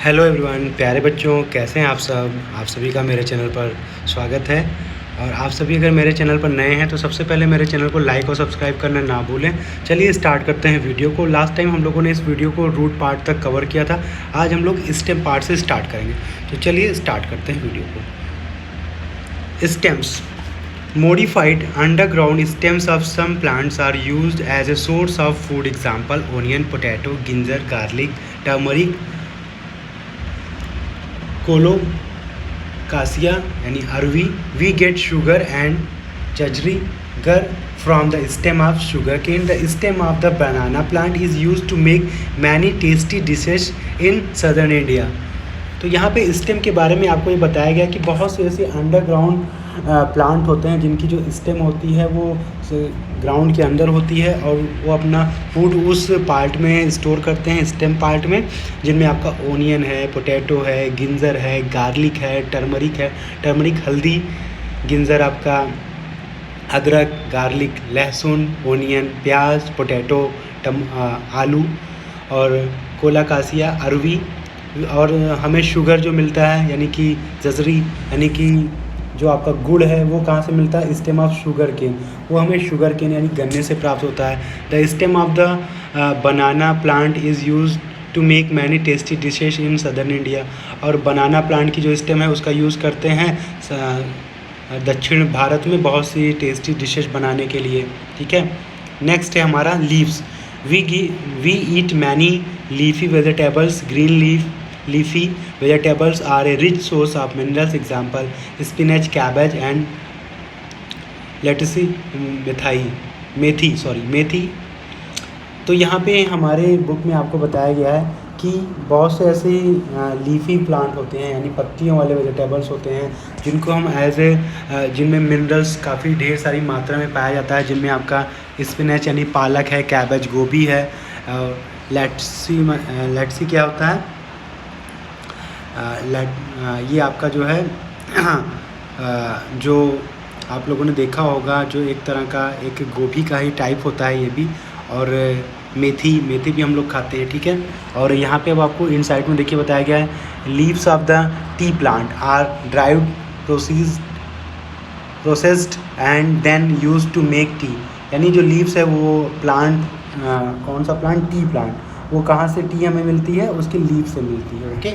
Hello everyone, प्यारे बच्चों, कैसे हैं आप सब। आप सभी का मेरे चैनल पर स्वागत है। और आप सभी अगर मेरे चैनल पर नए हैं तो सबसे पहले मेरे चैनल को लाइक और सब्सक्राइब करना ना भूलें। चलिए स्टार्ट करते हैं वीडियो को। लास्ट टाइम हम लोगों ने इस वीडियो को रूट पार्ट तक कवर किया था। आज हम लोग स्टेम पार्ट से स्टार्ट करेंगे। तो चलिए स्टार्ट करते हैं वीडियो को। Stems Modified underground stems of some plants are used as a source of food. Example: onion, potato, ginger, garlic, turmeric, colocasia यानी अरवी. We get sugar and jaggery from the stem of sugarcane. The stem of the banana plant is use to make many tasty dishes in southern India. तो यहाँ पे stem के बारे में आपको ये बताया गया कि बहुत से ऐसे अंडरग्राउंड प्लांट होते हैं जिनकी जो स्टेम होती है वो ग्राउंड के अंदर होती है और वो अपना फूड उस पार्ट में स्टोर करते हैं, स्टेम पार्ट में, जिनमें आपका ओनियन है, पोटैटो है, गिंजर है, गार्लिक है, टर्मरिक हल्दी, गिंजर आपका अदरक, गार्लिक लहसुन, ओनियन प्याज, पोटैटो आलू और कोलाकासिया अरवी. और हमें शुगर जो मिलता है यानी कि जजरी यानी कि जो आपका गुड़ है वो कहाँ से मिलता है? Stem of sugarcane. वो हमें शुगर केन यानी गन्ने से प्राप्त होता है. The stem of the banana plant is use to make many tasty dishes in southern India. और बनाना प्लांट की जो स्टेम है उसका यूज़ करते हैं दक्षिण भारत में बहुत सी टेस्टी डिशेज बनाने के लिए. ठीक है. नेक्स्ट है हमारा leaves. We eat many leafy vegetables. Green leafy vegetables are a rich source of minerals. Example: spinach, cabbage and lettuce, मेथी. तो यहाँ पे हमारे बुक में आपको बताया गया है कि बहुत से ऐसे लीफी प्लांट होते हैं यानी पत्तियों वाले वेजिटेबल्स होते हैं जिनको हम जिनमें मिनरल्स काफ़ी ढेर सारी मात्रा में पाया जाता है, जिनमें आपका स्पिनच यानी पालक है, कैबेज गोभी है, और लेट्सी क्या होता है? ये आपका जो है जो आप लोगों ने देखा होगा जो एक तरह का एक गोभी का ही टाइप होता है ये भी. और मेथी भी हम लोग खाते हैं. ठीक है. और यहाँ पे अब आपको इनसाइड में देखिए बताया गया है leaves of the tea plant are dried processed and then use to make tea. यानी जो लीव्स है वो प्लांट कौन सा प्लांट? T plant. वो कहाँ से टी हमें मिलती है? उसके लीव से मिलती है. ओके.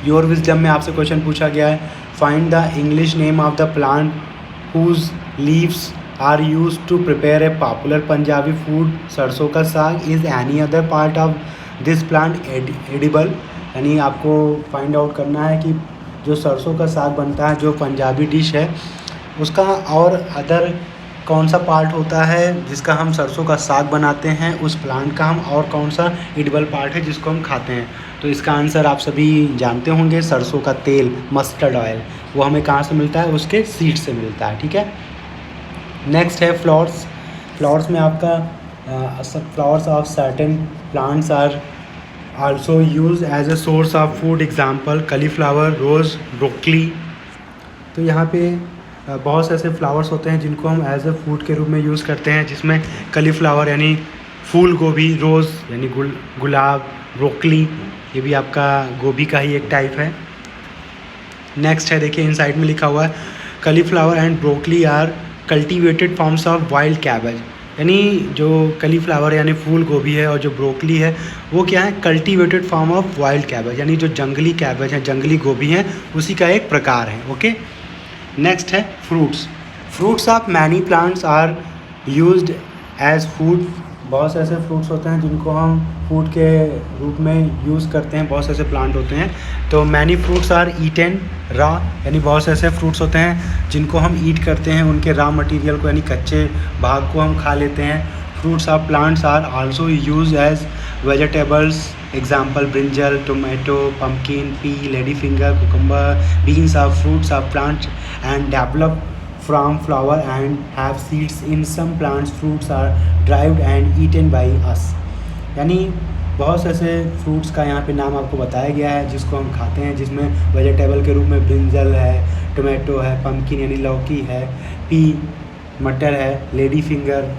योर विजडम में आपसे क्वेश्चन पूछा गया है find the English name of the plant whose leaves are use to prepare a popular Punjabi food. सरसों का साग. Is any other part of this plant edible. यानी आपको फाइंड आउट करना है कि जो सरसों का साग बनता है जो पंजाबी डिश है उसका और अदर कौन सा पार्ट होता है जिसका हम सरसों का साग बनाते हैं, उस प्लांट का हम और कौन सा एडिबल पार्ट है जिसको हम खाते हैं. तो इसका आंसर आप सभी जानते होंगे, सरसों का तेल, मस्टर्ड ऑयल. वो हमें कहाँ से मिलता है? उसके सीड से मिलता है. ठीक है. नेक्स्ट है फ्लावर्स में आपका flowers of certain plants are also use as a source of food. Example: cauliflower, rose, broccoli. तो यहाँ पे बहुत से ऐसे फ्लावर्स होते हैं जिनको हम एज अ फूड के रूप में यूज़ करते हैं, जिसमें कलीफ्लावर यानी फूल गोभी, रोज़ यानी गुलाब, ब्रोकली ये भी आपका गोभी का ही एक टाइप है. नेक्स्ट है देखिए इनसाइड में लिखा हुआ है cauliflower and broccoli are cultivated forms of wild cabbage. यानी जो कलीफ्लावर यानी फूल गोभी है और जो ब्रोकली है वो क्या है? Cultivated form of wild cabbage. यानी जो जंगली कैबेज है, जंगली गोभी है, उसी का एक प्रकार है. ओके. नेक्स्ट है fruits of many plants are used as food. बहुत से ऐसे फ्रूट्स होते हैं जिनको हम फूड के रूप में यूज़ करते हैं. बहुत से ऐसे प्लांट होते हैं. तो many fruits are eaten raw. यानी बहुत से ऐसे फ्रूट्स होते हैं जिनको हम ईट करते हैं, उनके रॉ मटेरियल को यानी कच्चे भाग को हम खा लेते हैं. Fruits of plants are also use as vegetables. Example: brinjal, tomato, pumpkin, pea, lady finger, cucumber. Beans are fruits of plants and develop from flower and have seeds. In some plants fruits are derived and eaten by us. यानी बहुत से ऐसे fruits का यहाँ पे नाम आपको बताया गया है जिसको हम खाते हैं, जिसमें वेजिटेबल के रूप में ब्रिंजल है, टोमेटो है, पम्पकिन यानी लौकी है, पी मटर है, लेडी फिंगर,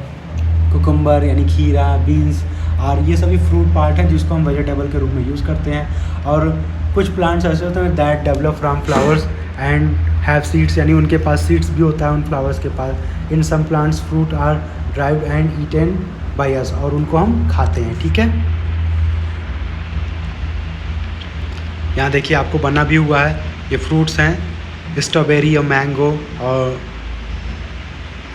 कुकम्बर यानी खीरा, बीन्स और ये सभी फ्रूट पार्ट है जिसको हम वेजिटेबल के रूप में यूज़ करते हैं। और कुछ प्लांट्स ऐसे होते हैं that develop from flowers and have seeds, यानी उनके पास सीड्स भी होता है उन फ्लावर्स के पास। In some plants fruit are dried and eaten by us, और उनको हम खाते हैं, ठीक है। यहाँ देखिए आपको बना भी हुआ है, ये फ्रूट्स हैं स्ट्रॉबेरी और मैंगो, और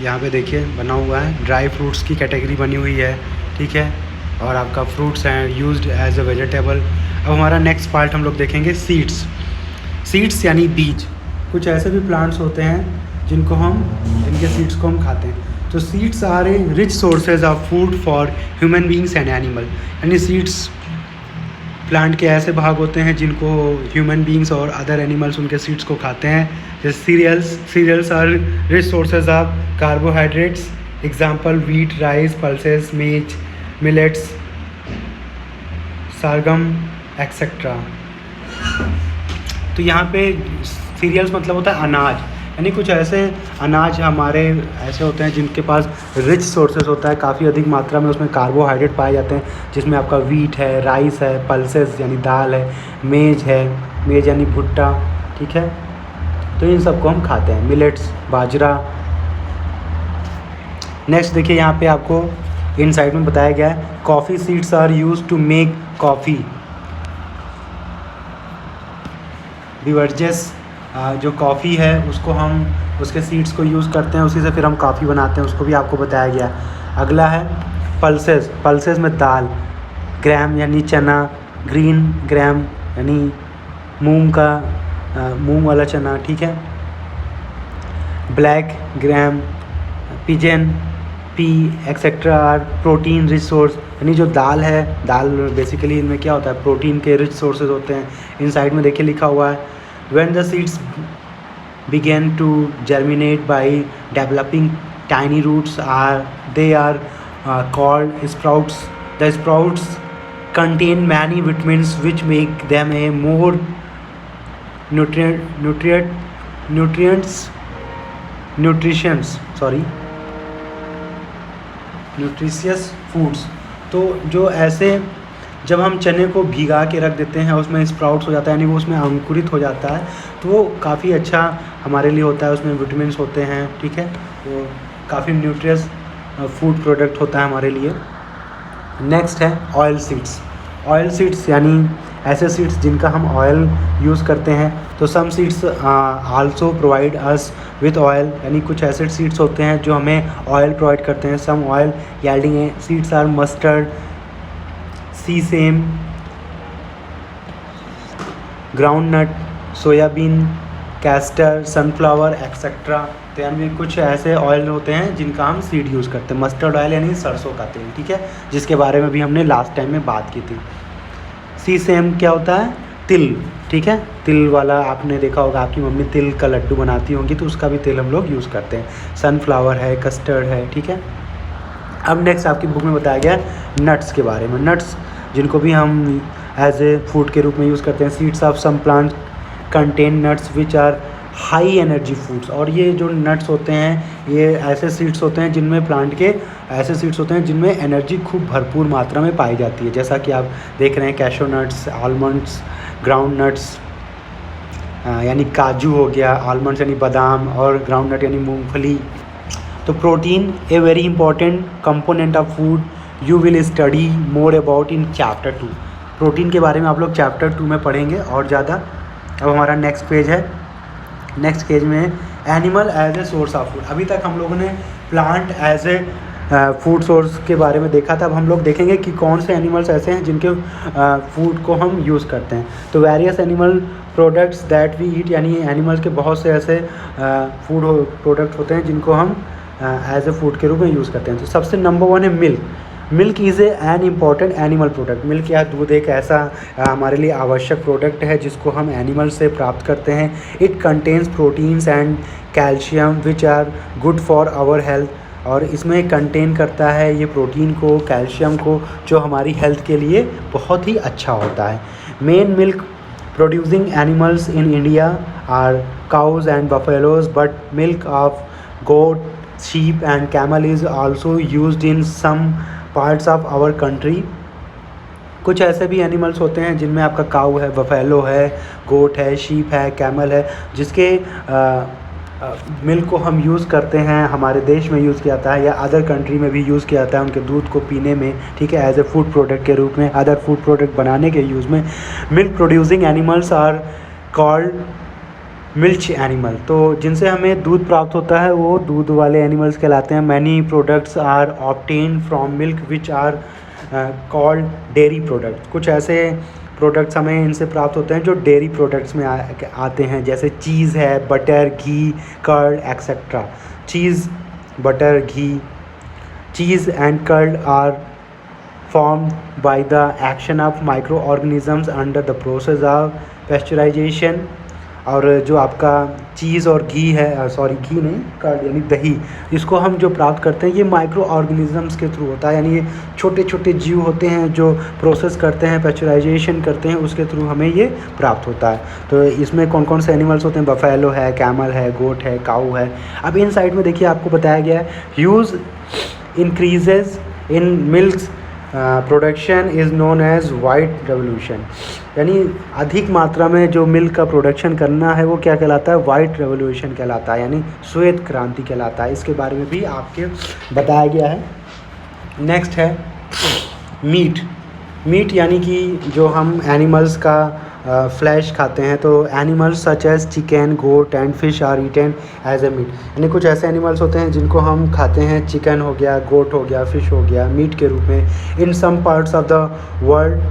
यहाँ पे देखिए बना हुआ है ड्राई फ्रूट्स की कैटेगरी बनी हुई है, ठीक है। और आपका फ्रूट्स हैं यूज्ड एज अ वेजिटेबल। अब हमारा नेक्स्ट पार्ट हम लोग देखेंगे सीड्स। सीड्स यानी बीज। कुछ ऐसे भी प्लांट्स होते हैं जिनके सीड्स को हम खाते हैं। तो seeds are a rich sources of food for human beings and animal, यानी सीड्स प्लांट के ऐसे भाग होते हैं जिनको ह्यूमन बींग्स और अदर एनिमल्स उनके सीड्स को खाते हैं। जैसे cereals are rich sources of carbohydrates, example wheat, rice, pulses, maize, millets, sorghum etcetera. तो यहाँ पे सीरियल्स मतलब होता है अनाज, यानी कुछ ऐसे अनाज हमारे ऐसे होते हैं जिनके पास रिच सोर्सेज होता है, काफ़ी अधिक मात्रा में उसमें कार्बोहाइड्रेट पाए जाते हैं, जिसमें आपका व्हीट है, राइस है, पल्सेस यानी दाल है, मेज यानी भुट्टा, ठीक है। तो इन सबको हम खाते हैं, मिलेट्स बाजरा। नेक्स्ट देखिए यहाँ पे आपको इन साइड में बताया गया है coffee seeds are used to make coffee. Beverages जो कॉफ़ी है उसको हम उसके सीड्स को यूज़ करते हैं, उसी से फिर हम कॉफ़ी बनाते हैं, उसको भी आपको बताया गया है। अगला है पल्सेस में दाल, ग्राम यानी चना, ग्रीन ग्राम यानी मूंग वाला चना, ठीक है। Black gram, pigeon, pea etcetera are protein rich source, यानी जो दाल बेसिकली इनमें क्या होता है, प्रोटीन के रिच सोर्सेज होते हैं। इन साइड में देखिए लिखा हुआ है when the seeds begin to germinate by developing tiny roots they are called sprouts. The sprouts contain many vitamins which make them a more nutritious foods। तो जो ऐसे जब हम चने को भिगा के रख देते हैं उसमें स्प्राउट्स हो जाता है, यानी वो उसमें अंकुरित हो जाता है, तो वो काफ़ी अच्छा हमारे लिए होता है, उसमें विटामिन्स होते हैं, ठीक है। वो काफ़ी न्यूट्रियस फूड प्रोडक्ट होता है हमारे लिए। नेक्स्ट है ऑयल सीड्स यानी ऐसे सीड्स जिनका हम ऑयल यूज़ करते हैं। तो some seeds also provide us with oil, यानी कुछ ऐसे सीड्स होते हैं जो हमें ऑयल प्रोवाइड करते हैं। Some oil yielding seeds are mustard, sesame, groundnut, soybean, castor, sunflower etcetera. तो यानी कुछ ऐसे ऑयल होते हैं जिनका हम सीड यूज़ करते हैं। मस्टर्ड ऑयल यानी सरसों का तेल, ठीक है, जिसके बारे में भी हमने लास्ट टाइम में बात की थी। सीसेम क्या होता है, तिल, ठीक है, तिल वाला आपने देखा होगा, आपकी मम्मी तिल का लड्डू बनाती होंगी तो उसका भी तेल हम लोग यूज़ करते हैं। सनफ्लावर है, कस्टर्ड है, ठीक है। अब नेक्स्ट आपकी बुक में बताया गया नट्स के बारे में। नट्स जिनको भी हम एज ए फूड के रूप में यूज़ करते हैं। Seeds of some plant contain nuts which are high energy foods. और ये जो नट्स होते हैं ये ऐसे सीड्स होते हैं जिनमें प्लांट के ऐसे सीड्स होते हैं जिनमें एनर्जी खूब भरपूर मात्रा में पाई जाती है। जैसा कि आप देख रहे हैं cashew nuts, almonds, ground nuts यानी काजू हो गया, आलमंड्स यानी बादाम, और ग्राउंड नट यानी मूँगफली। तो protein a very important component of food you will study more about in chapter 2। Protein के बारे में आप लोग चैप्टर 2 में पढ़ेंगे और ज़्यादा। अब हमारा नेक्स्ट पेज है, नेक्स्ट पेज में animal as a source of food. अभी तक हम लोगों ने plant as a food source के बारे में देखा था। अब हम लोग देखेंगे कि कौन से एनिमल्स ऐसे हैं जिनके फूड को हम यूज़ करते हैं। तो various animal products that we eat, यानी एनिमल्स के बहुत से ऐसे फूड प्रोडक्ट होते हैं जिनको हम एज ए फूड के रूप में यूज़ करते हैं। तो सबसे नंबर 1 है milk. Milk is an important animal product. Milk या दूध एक ऐसा हमारे लिए आवश्यक प्रोडक्ट है जिसको हम एनिमल से प्राप्त करते हैं। It contains proteins and calcium which are good for our health. और इसमें कंटेन करता है ये प्रोटीन को, कैल्शियम को, जो हमारी हेल्थ के लिए बहुत ही अच्छा होता है। Main milk producing animals in India are cows and buffaloes, but milk of goat, sheep and camel is also used in some parts of our country. कुछ ऐसे भी एनिमल्स होते हैं जिनमें आपका काऊ है, बफेलो है, गोट है, शीप है, कैमल है, जिसके मिल्क को हम यूज़ करते हैं, हमारे देश में यूज़ किया जाता है या अदर कंट्री में भी यूज़ किया जाता है उनके दूध को पीने में, ठीक है, एज ए फूड प्रोडक्ट के रूप में, अदर फूड प्रोडक्ट बनाने के यूज़ में। Milk producing animals are called milk animal. तो जिनसे हमें दूध प्राप्त होता है वो दूध वाले एनिमल्स कहलाते हैं। Many products are obtain from milk which are called dairy product. कुछ ऐसे प्रोडक्ट्स हमें इनसे प्राप्त होते हैं जो डेयरी प्रोडक्ट्स में आते हैं, जैसे चीज़ है, butter, ghee, curd etcetera. Cheese, butter, ghee, cheese and curd are formed by the action of microorganisms under the process of pasteurization। और जो आपका चीज़ और घी है, सॉरी घी नहीं, कर्ड यानी दही, इसको हम जो प्राप्त करते हैं ये माइक्रो ऑर्गेनिज़म्स के थ्रू होता है, यानी ये छोटे छोटे जीव होते हैं जो प्रोसेस करते हैं, पेस्चराइजेशन करते हैं, उसके थ्रू हमें ये प्राप्त होता है। तो इसमें कौन कौन से एनिमल्स होते हैं? बफेलो है, कैमल है, गोट है, काऊ है। अब इन साइड में देखिए आपको बताया गया है huge increases in milk production is known as white revolution. यानी अधिक मात्रा में जो मिल्क का प्रोडक्शन करना है वो क्या कहलाता है? वाइट रेवोल्यूशन कहलाता है, यानी श्वेत क्रांति कहलाता है। इसके बारे में भी आपके बताया गया है। नेक्स्ट है मीट। मीट यानी कि जो हम एनिमल्स का फ्लैश खाते हैं, तो animals such as chicken, goat and fish are eaten as a meat. यानी कुछ ऐसे एनिमल्स होते हैं जिनको हम खाते हैं, चिकन हो गया, गोट हो गया, फिश हो गया, मीट के रूप में। In some parts of the world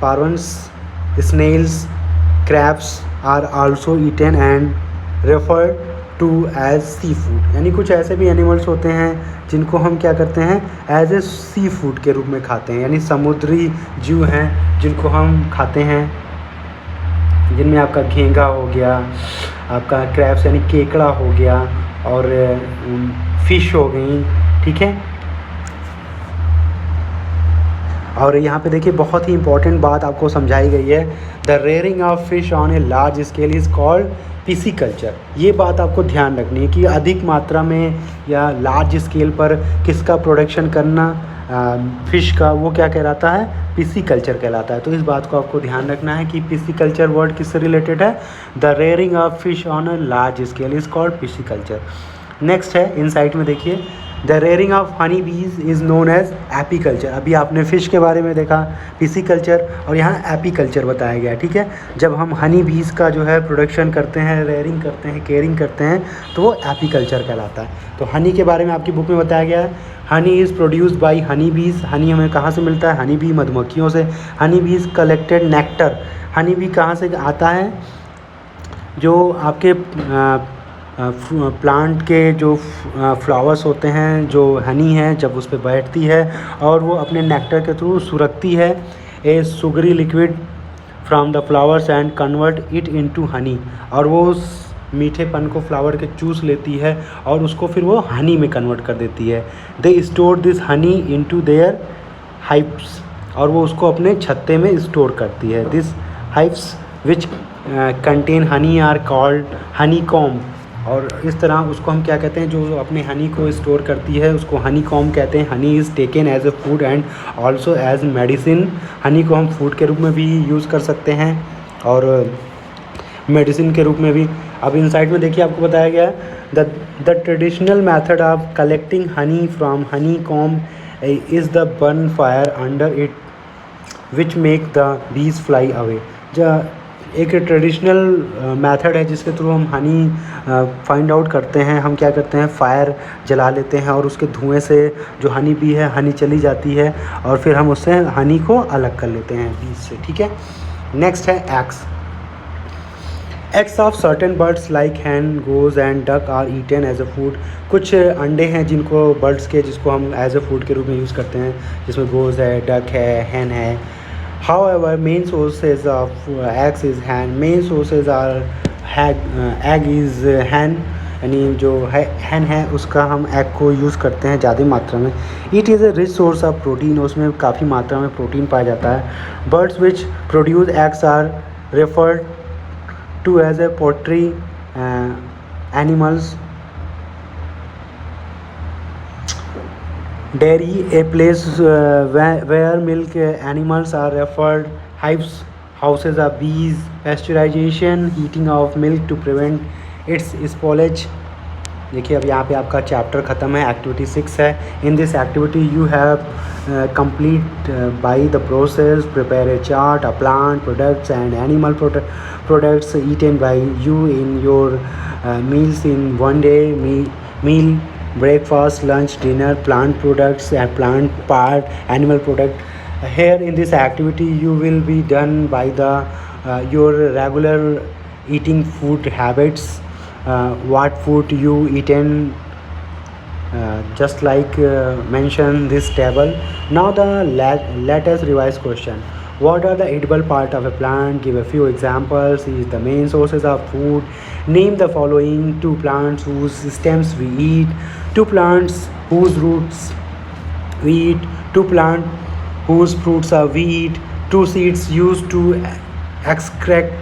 parrots, snails, crabs are also eaten and referred to as seafood। यानी कुछ ऐसे भी एनिमल्स होते हैं जिनको हम क्या करते हैं? एज ए सी फूड के रूप में खाते हैं, यानी समुद्री जीव हैं जिनको हम खाते हैं, जिनमें आपका घेंगा हो गया, आपका क्रैब्स यानी केकड़ा हो गया, और फिश हो गई, ठीक है। और यहाँ पे देखिए बहुत ही इंपॉर्टेंट बात आपको समझाई गई है, the rearing of fish on a large scale is called pisciculture. ये बात आपको ध्यान रखनी है कि अधिक मात्रा में या लार्ज स्केल पर किसका प्रोडक्शन करना, फ़िश का, वो क्या कहलाता है? पिसीकल्चर कहलाता है। तो इस बात को आपको ध्यान रखना है कि पिसीकल्चर वर्ड किससे रिलेटेड है? The rearing of fish on a large scale is called pisciculture. Next है इनसाइट में देखिए, द रेयरिंग ऑफ हनी बीज इज़ नोन एज एपीकल्चर। अभी आपने फ़िश के बारे में देखा पिसीकल्चर, और यहाँ एपीकल्चर बताया गया, ठीक है। जब हम हनी बीज का जो है प्रोडक्शन करते हैं, रेयरिंग करते हैं, केयरिंग करते हैं, तो वो एपीकल्चर कहलाता है। तो हनी के बारे में आपकी बुक में बताया गया है, Honey is produced by Honey बीज। हनी हमें कहाँ से मिलता है? हनी बी, मधुमक्खियों से। हनी बीज कलेक्टेड नेक्टर। हनी बी कहाँ से आता है? जो आपके प्लांट के जो फ्लावर्स होते हैं, जो हनी है, जब उस पर बैठती है और वो अपने नेक्टर के थ्रू सुरखती है a sugary liquid from the flowers and convert it into honey. और वो उस मीठेपन को फ्लावर के चूस लेती है और उसको फिर वो हनी में कन्वर्ट कर देती है। They store this honey into their hives. और वो उसको अपने छत्ते में स्टोर करती है। This hives which contain honey are called honeycomb. और इस तरह उसको हम क्या कहते हैं? जो अपने हनी को स्टोर करती है उसको हनी कॉम्ब कहते हैं। Honey is taken as a food and also as medicine. Honey को हम फूड के रूप में भी यूज़ कर सकते हैं और मेडिसिन के रूप में भी। अब इन साइड में देखिए आपको बताया गया है the traditional method of collecting honey from Honey comb is the burn fire under it which make the bees fly away. एक ट्रेडिशनल मेथड है जिसके थ्रू हम हनी फाइंड आउट करते हैं। हम क्या करते हैं? फायर जला लेते हैं और उसके धुएं से जो हनी बी है, हनी चली जाती है और फिर हम उससे हनी को अलग कर लेते हैं बीज से, ठीक है। नेक्स्ट है eggs. Eggs of certain birds like hen, goose and duck are eaten as a food. कुछ अंडे हैं जिनको बर्ड्स के, जिसको हम एज ए फूड के रूप में यूज़ करते हैं, जिसमें गोज है, डक है, हैन है। However, main sources of eggs is hen. Main sources are egg is hen, यानी जो है hen है उसका हम egg को यूज़ करते हैं ज़्यादा मात्रा में। It is a rich source of protein, उसमें काफ़ी मात्रा में प्रोटीन पाया जाता है। Birds which produce eggs are referred to as a poultry animals। Dairy, a place where milk animals are referred. Hives, houses of bees. Pasteurization, heating of milk to prevent its spoilage. देखिए अब यहाँ पे आपका chapter ख़त्म है, activity 6 है. In this activity you have complete by the process, prepare a chart, a plant products and animal products eaten by you in your meals in one day. Meal, breakfast, lunch, dinner, plant products and plant part, animal product. Here in this activity you will be done by the your regular eating food habits, what food you eaten, just like mention this table. Now the let us revise question. What are the edible part of a plant? Give a few examples. Is the main sources of food. Name the following: two plants whose stems we eat, two plants whose roots we eat, two plants whose fruits are we eat, two seeds used to extract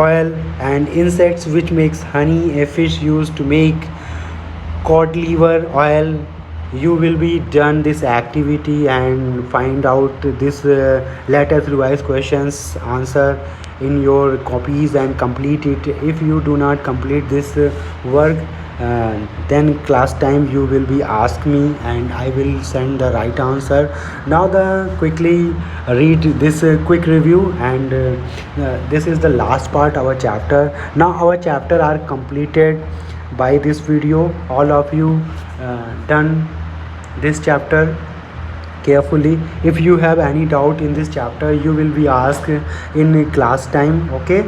oil, and insects which makes honey, a fish used to make cod liver oil. You will be done this activity and find out this let us revise questions answer in your copies and complete it. If you do not complete this work, then class time you will be ask me and I will send the right answer. Now the quickly read this quick review, and this is the last part our chapter. Now our chapter are completed by this video. All of you done this chapter carefully. If you have any doubt in this chapter you will be asked in class time. Okay,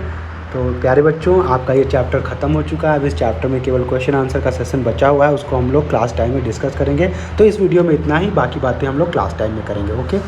तो प्यारे बच्चों आपका ये chapter ख़त्म हो चुका है. अब इस चैप्टर में केवल क्वेश्चन आंसर का सेशन बचा हुआ है, उसको हम लोग क्लास टाइम में डिस्कस करेंगे. तो इस वीडियो में इतना ही, बाकी बातें हम लोग क्लास टाइम में करेंगे. ओके.